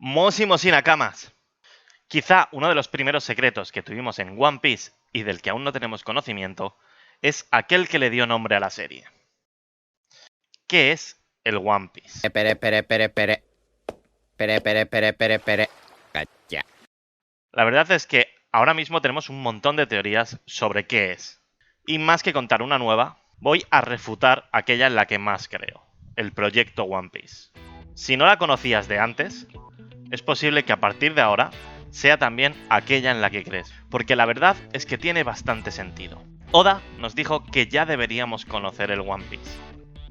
Moshi Moshi Nakamas. Quizá uno de los primeros secretos que tuvimos en One Piece y del que aún no tenemos conocimiento es aquel que le dio nombre a la serie. ¿Qué es el One Piece? Pere. Cacha. La verdad es que ahora mismo tenemos un montón de teorías sobre qué es. Y más que contar una nueva, voy a refutar aquella en la que más creo, el proyecto One Piece. Si no la conocías de antes, es posible que a partir de ahora sea también aquella en la que crees, porque la verdad es que tiene bastante sentido. Oda nos dijo que ya deberíamos conocer el One Piece.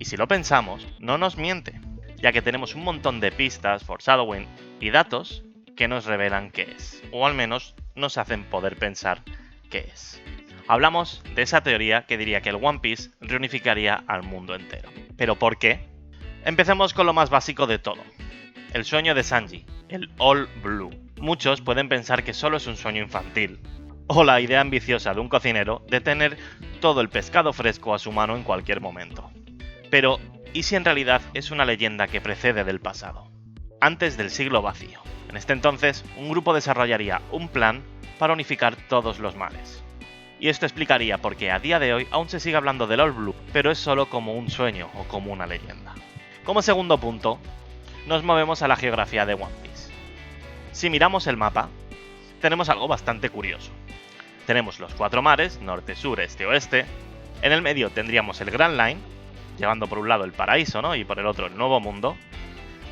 Y si lo pensamos, no nos miente, ya que tenemos un montón de pistas, foreshadowing y datos que nos revelan qué es, o al menos nos hacen poder pensar qué es. Hablamos de esa teoría que diría que el One Piece reunificaría al mundo entero. ¿Pero por qué? Empecemos con lo más básico de todo. El sueño de Sanji, el All Blue. Muchos pueden pensar que solo es un sueño infantil, o la idea ambiciosa de un cocinero de tener todo el pescado fresco a su mano en cualquier momento. Pero, ¿y si en realidad es una leyenda que precede del pasado? Antes del siglo vacío. En este entonces, un grupo desarrollaría un plan para unificar todos los mares. Y esto explicaría por qué a día de hoy aún se sigue hablando del All Blue, pero es solo como un sueño o como una leyenda. Como segundo punto, nos movemos a la geografía de One Piece. Si miramos el mapa, tenemos algo bastante curioso. Tenemos los 4 mares, norte, sur, este, oeste. En el medio tendríamos el Grand Line, llevando por un lado el paraíso, ¿no? Y por el otro el nuevo mundo,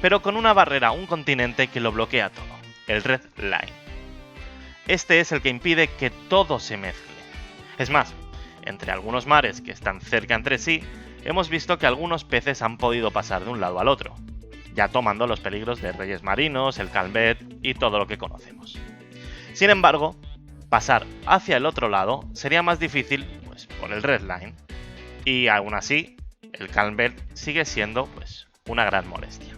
pero con una barrera, un continente que lo bloquea todo, el Red Line. Este es el que impide que todo se mezcle. Es más, entre algunos mares que están cerca entre sí, hemos visto que algunos peces han podido pasar de un lado al otro, ya tomando los peligros de reyes marinos, el Calvet y todo lo que conocemos. Sin embargo, pasar hacia el otro lado sería más difícil, pues por el Red Line, y aún así, el Calvet sigue siendo, pues, una gran molestia.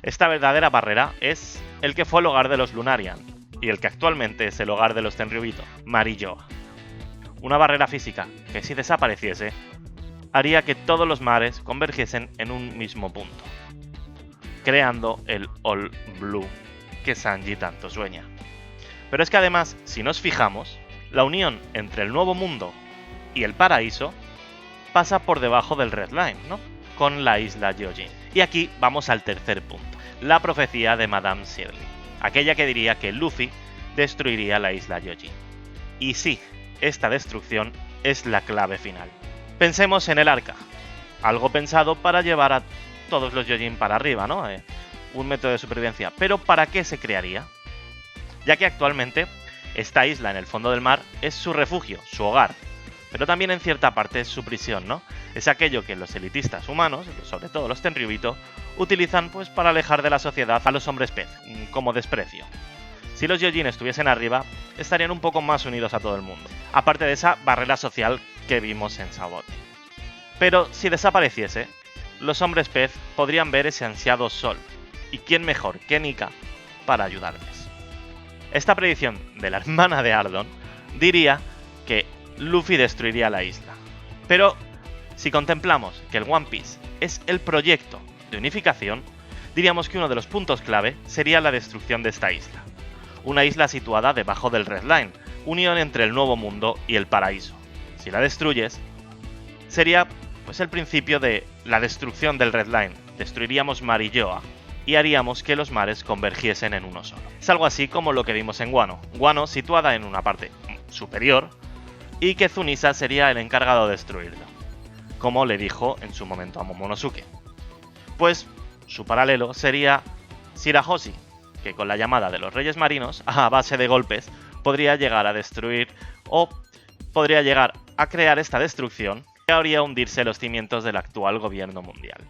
Esta verdadera barrera es el que fue el hogar de los Lunarian, y el que actualmente es el hogar de los Tenryubito, Marilloa. Una barrera física que si desapareciese, haría que todos los mares convergiesen en un mismo punto, creando el All Blue que Sanji tanto sueña. Pero es que además, si nos fijamos, la unión entre el nuevo mundo y el paraíso pasa por debajo del Red Line, ¿no? Con la isla Gyojin. Y aquí vamos al tercer punto, la profecía de Madame Shirley, aquella que diría que Luffy destruiría la isla Gyojin. Y sí, esta destrucción es la clave final. Pensemos en el arca, algo pensado para llevar a todos los Gyojin para arriba, ¿no? Un método de supervivencia. Pero ¿para qué se crearía? Ya que actualmente esta isla en el fondo del mar es su refugio, su hogar, pero también en cierta parte es su prisión, ¿no? Es aquello que los elitistas humanos, sobre todo los Tenryubito, utilizan pues para alejar de la sociedad a los hombres pez, como desprecio. Si los Gyojin estuviesen arriba, estarían un poco más unidos a todo el mundo, aparte de esa barrera social que vimos en Sabaody. Pero si desapareciese, los hombres pez podrían ver ese ansiado sol, y quién mejor que Nika para ayudarles. Esta predicción de la hermana de Ardon diría que Luffy destruiría la isla. Pero si contemplamos que el One Piece es el proyecto de unificación, diríamos que uno de los puntos clave sería la destrucción de esta isla. Una isla situada debajo del Red Line, unión entre el nuevo mundo y el paraíso. Si la destruyes, sería pues el principio de la destrucción del Red Line. Destruiríamos Marilloa y haríamos que los mares convergiesen en uno solo. Es algo así como lo que vimos en Wano. Wano situada en una parte superior y que Zunisa sería el encargado de destruirlo, como le dijo en su momento a Momonosuke. Pues su paralelo sería Shirahoshi, que con la llamada de los Reyes Marinos, a base de golpes, podría llegar a destruir o podría llegar a crear esta destrucción que haría hundirse los cimientos del actual gobierno mundial.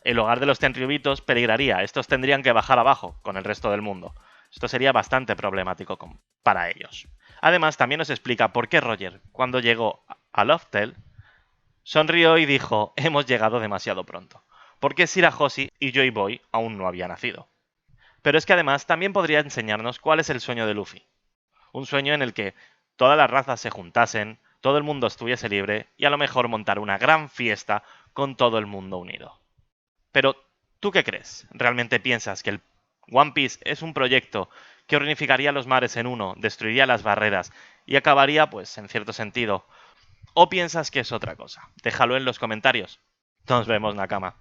El hogar de los Tenryubitos peligraría, estos tendrían que bajar abajo con el resto del mundo. Esto sería bastante problemático para ellos. Además, también nos explica por qué Roger, cuando llegó a Loftel, sonrió y dijo: hemos llegado demasiado pronto, porque Shirahoshi y Joy Boy aún no habían nacido. Pero es que además también podría enseñarnos cuál es el sueño de Luffy. Un sueño en el que todas las razas se juntasen, todo el mundo estuviese libre y a lo mejor montar una gran fiesta con todo el mundo unido. Pero, ¿tú qué crees? ¿Realmente piensas que el One Piece es un proyecto que unificaría los mares en uno, destruiría las barreras y acabaría, pues, en cierto sentido. ¿O piensas que es otra cosa? Déjalo en los comentarios. Nos vemos, Nakama.